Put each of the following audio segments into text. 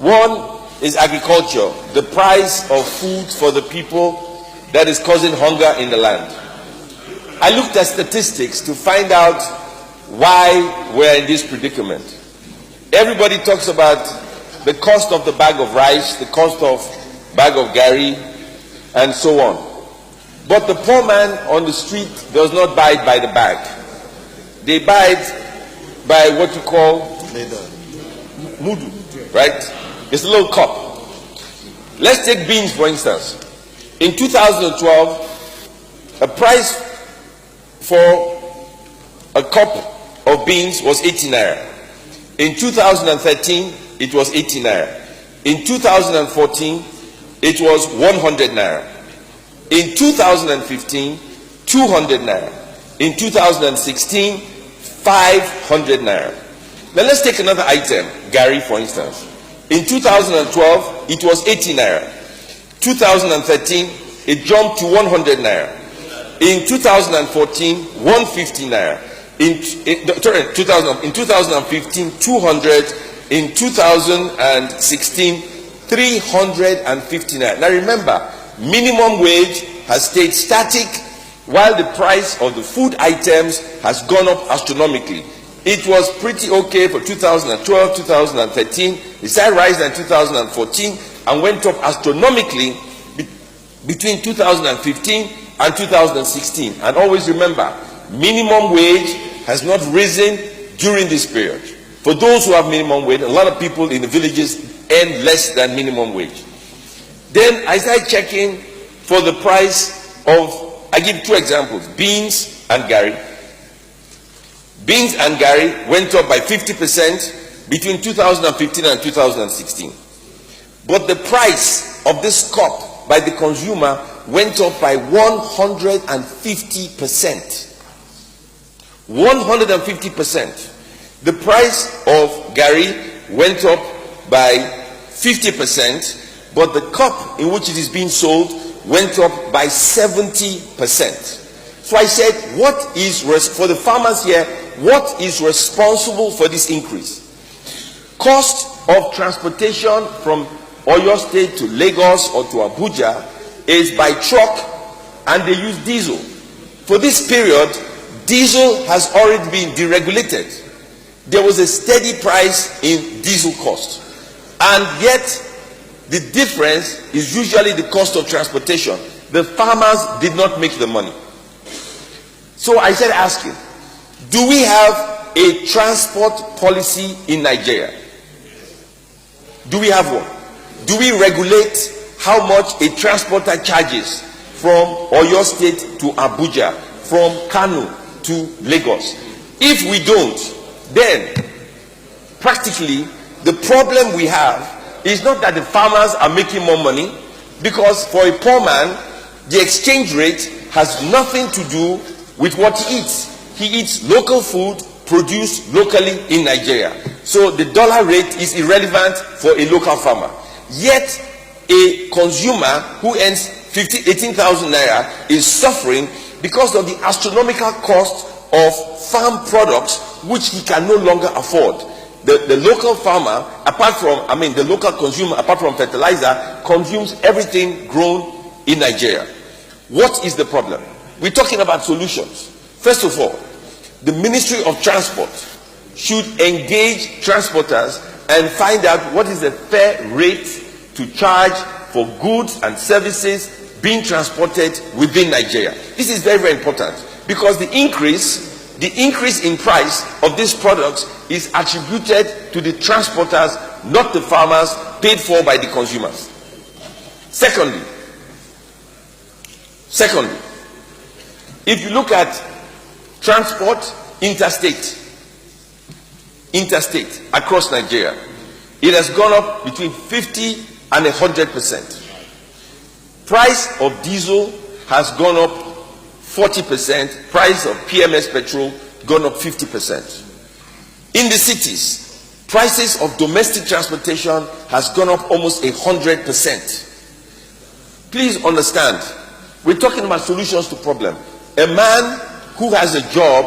One is agriculture, the price of food for the people that is causing hunger in the land. I looked at statistics to find out why we're in this predicament. Everybody talks about the cost of the bag of rice, the cost of bag of gari, and so on. But the poor man on the street does not buy it by the bag. They buy it by what you call mudu, right? It's a little cup. Let's take beans for instance. In 2012, a price for a cup of beans was 80 naira. In 2013, it was 80 naira. In 2014, it was 100 naira. In 2015, 200 naira. In 2016, 500 naira. Now let's take another item, gari for instance. In 2012, it was 80 naira. 2013, it jumped to 100 naira. In 2014, 150 naira. In 2015, 200. In 2016, 350 naira. Now remember, minimum wage has stayed static while the price of the food items has gone up astronomically. It was pretty okay for 2012, 2013. It started rising in 2014 and went up astronomically between 2015 and 2016. And always remember, minimum wage has not risen during this period. For those who have minimum wage, a lot of people in the villages earn less than minimum wage. Then I started checking for the price of, I give two examples, beans and gari. Beans and gari went up by 50% between 2015 and 2016. But the price of this cup by the consumer went up by 150%. 150%. The price of gari went up by 50%, but the cup in which it is being sold went up by 70%. So I said, what is, for the farmers here, what is responsible for this increase? Cost of transportation from Oyo State to Lagos or to Abuja is by truck, and they use diesel. For this period, diesel has already been deregulated. There was a steady price in diesel cost, and yet the difference is usually the cost of transportation. The farmers did not make the money. So I started asking, do we have a transport policy in Nigeria? Do we have one? Do we regulate how much a transporter charges from Oyo State to Abuja, from Kano to Lagos? If we don't, then practically the problem we have is not that the farmers are making more money, because for a poor man, the exchange rate has nothing to do with what he eats. He eats local food produced locally in Nigeria. So the dollar rate is irrelevant for a local farmer. Yet a consumer who earns 18,000 naira is suffering because of the astronomical cost of farm products which he can no longer afford. The local farmer, the local consumer, apart from fertilizer, consumes everything grown in Nigeria. What is the problem? We're talking about solutions. First of all, the Ministry of Transport should engage transporters and find out what is the fair rate to charge for goods and services being transported within Nigeria. This is very, very important, because the increase in price of these products is attributed to the transporters, not the farmers, paid for by the consumers. Secondly, if you look at transport interstate across Nigeria, it has gone up between 50 and 100%. Price of diesel has gone up 40%. Price of PMS petrol gone up 50%. In the cities, prices of domestic transportation has gone up almost 100%. Please understand, we're talking about solutions to problem. A man who has a job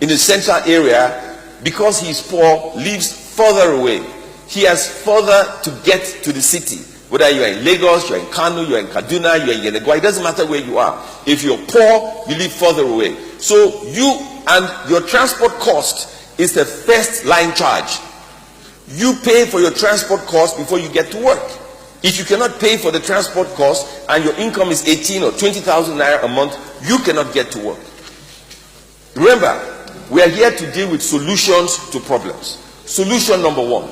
in the central area, because he's poor, lives further away. he has further to get to the city. Whether you are in Lagos, you are in Kano, you are in Kaduna, you are in Yenegua, it doesn't matter where you are. If you're poor, you live further away. So you and your transport cost is the first line charge. You pay for your transport cost before you get to work. If you cannot pay for the transport cost and your income is 18 or 20,000 naira a month, you cannot get to work. Remember, we are here to deal with solutions to problems. Solution number one,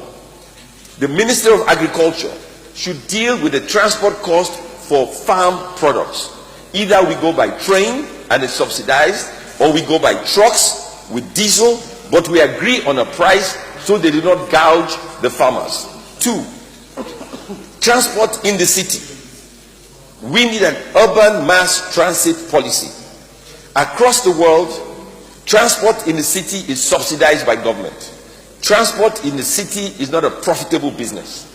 the Minister of Agriculture should deal with the transport cost for farm products. Either we go by train and it's subsidized, or we go by trucks with diesel, but we agree on a price so they do not gouge the farmers. 2, transport in the city. We need an urban mass transit policy. Across the world, transport in the city is subsidized by government. Transport in the city is not a profitable business.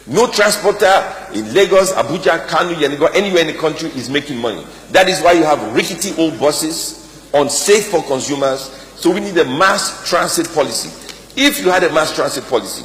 No transporter in Lagos, Abuja, Kano, Yenegua, anywhere in the country is making money. That is why you have rickety old buses, unsafe for consumers. So we need a mass transit policy. If you had a mass transit policy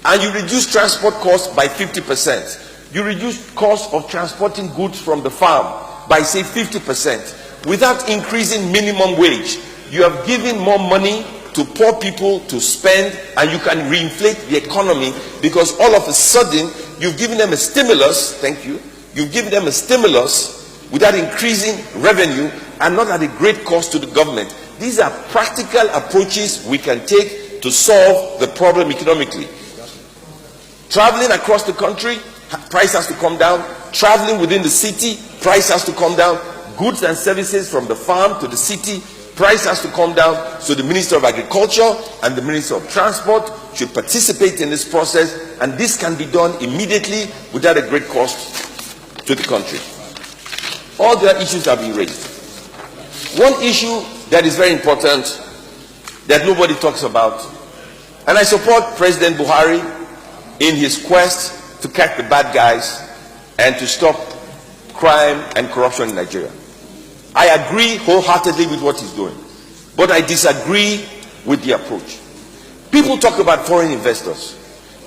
and you reduce transport costs by 50%, you reduce cost of transporting goods from the farm by say 50%, without increasing minimum wage, you have given more money to poor people to spend, and you can reinflate the economy, because all of a sudden you've given them a stimulus. Thank you. You've given them a stimulus without increasing revenue and not at a great cost to the government. These are practical approaches we can take to solve the problem economically. Traveling across the country, price has to come down. Traveling within the city, price has to come down. Goods and services from the farm to the city, price has to come down. So the Minister of Agriculture and the Minister of Transport should participate in this process, and this can be done immediately without a great cost to the country. All the issues have been raised. One issue that is very important that nobody talks about, and I support President Buhari in his quest to catch the bad guys and to stop crime and corruption in Nigeria. I agree wholeheartedly with what he's doing, but I disagree with the approach. People talk about foreign investors,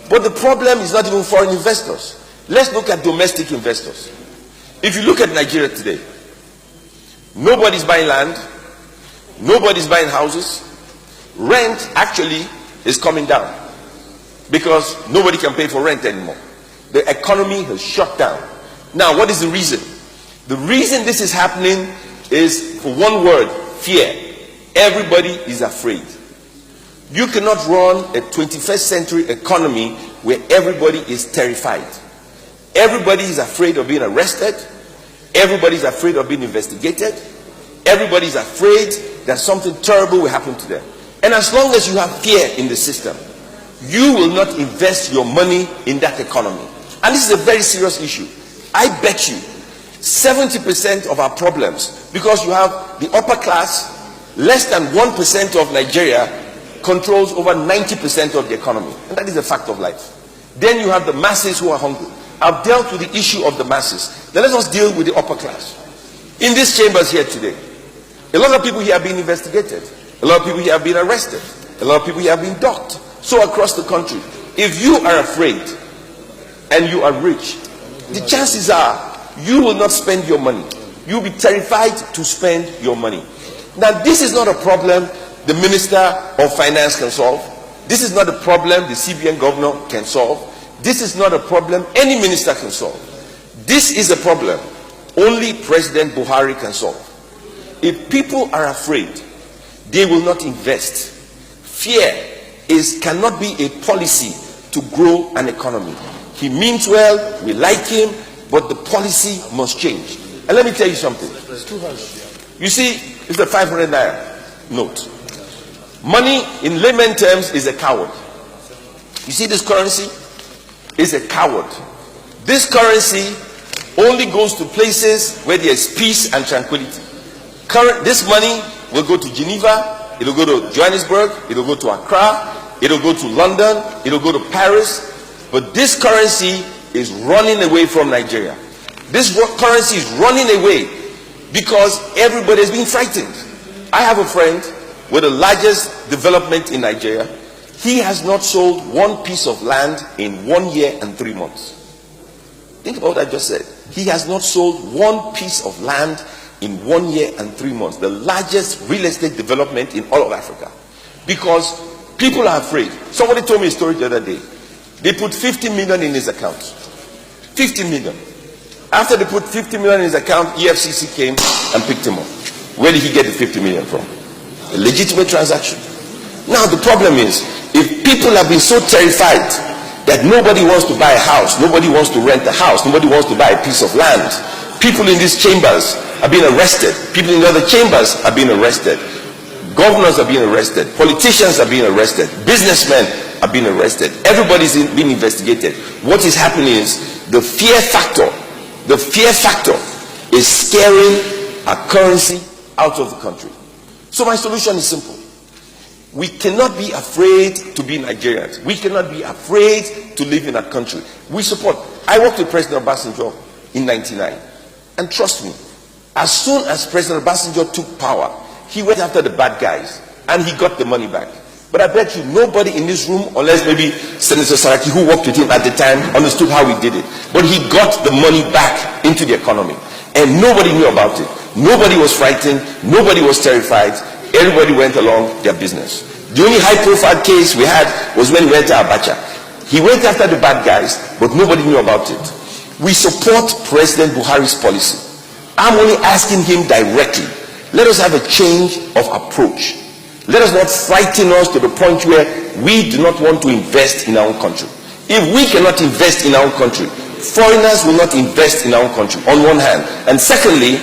but the problem is not even foreign investors. Let's look at domestic investors. If you look at Nigeria today, nobody's buying land, nobody's buying houses. Rent actually is coming down because nobody can pay for rent anymore. The economy has shut down. Now, what is the reason? The reason this is happening is, for one word, fear. Everybody is afraid. You cannot run a 21st century economy where everybody is terrified. Everybody is afraid of being arrested. Everybody is afraid of being investigated. Everybody is afraid that something terrible will happen to them. And as long as you have fear in the system, you will not invest your money in that economy. And this is a very serious issue. I bet you 70% of our problems, because you have the upper class, less than 1% of Nigeria controls over 90% of the economy. And that is a fact of life. Then you have the masses who are hungry. I've dealt with the issue of the masses. Then let us deal with the upper class. In these chambers here today, a lot of people here are being investigated. A lot of people here are being arrested. A lot of people here are being docked. So across the country, if you are afraid and you are rich, the chances are you will not spend your money. You'll be terrified to spend your money. Now, this is not a problem the Minister of Finance can solve. This is not a problem the CBN governor can solve. This is not a problem any minister can solve. This is a problem only President Buhari can solve. If people are afraid, they will not invest. Fear cannot be a policy to grow an economy. He means well, we like him, but the policy must change. And let me tell you something. You see, it's the 500 naira note. Money, in layman terms, is a coward. You see, this currency is a coward. This currency only goes to places where there is peace and tranquility. This money will go to Geneva, it will go to Johannesburg, it will go to Accra, it will go to London, it will go to Paris. But this currency is running away from Nigeria. This currency is running away because everybody is being frightened. I have a friend with the largest development in Nigeria. He has not sold one piece of land in 1 year and 3 months. Think about what I just said. He has not sold one piece of land in 1 year and 3 months. The largest real estate development in all of Africa. Because people are afraid. Somebody told me a story the other day. They put 50 million in his account. 50 million. After they put 50 million in his account, EFCC came and picked him up. Where did he get the 50 million from? A legitimate transaction. Now the problem is, if people have been so terrified that nobody wants to buy a house, nobody wants to rent a house, nobody wants to buy a piece of land, people in these chambers are being arrested, people in the other chambers are being arrested, governors are being arrested, politicians are being arrested, businessmen are being arrested, everybody's being investigated. What is happening is the fear factor is scaring our currency out of the country. So my solution is simple. We cannot be afraid to be Nigerians. We cannot be afraid to live in our country. We support. I worked with President Obasanjo in 1999. And trust me, as soon as President Obasanjo took power, he went after the bad guys and he got the money back. But I bet you nobody in this room, unless maybe Senator Saraki, who worked with him at the time, understood how he did it. But he got the money back into the economy. And nobody knew about it. Nobody was frightened. Nobody was terrified. Everybody went along their business. The only high-profile case we had was when he went to Abacha. He went after the bad guys, but nobody knew about it. We support President Buhari's policy. I'm only asking him directly. Let us have a change of approach. Let us not frighten us to the point where we do not want to invest in our own country. If we cannot invest in our own country, foreigners will not invest in our own country, on one hand. And secondly,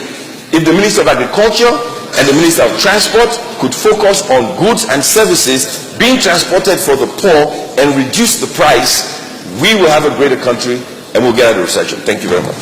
if the Minister of Agriculture and the Minister of Transport could focus on goods and services being transported for the poor and reduce the price, we will have a greater country and we'll get out of recession. Thank you very much.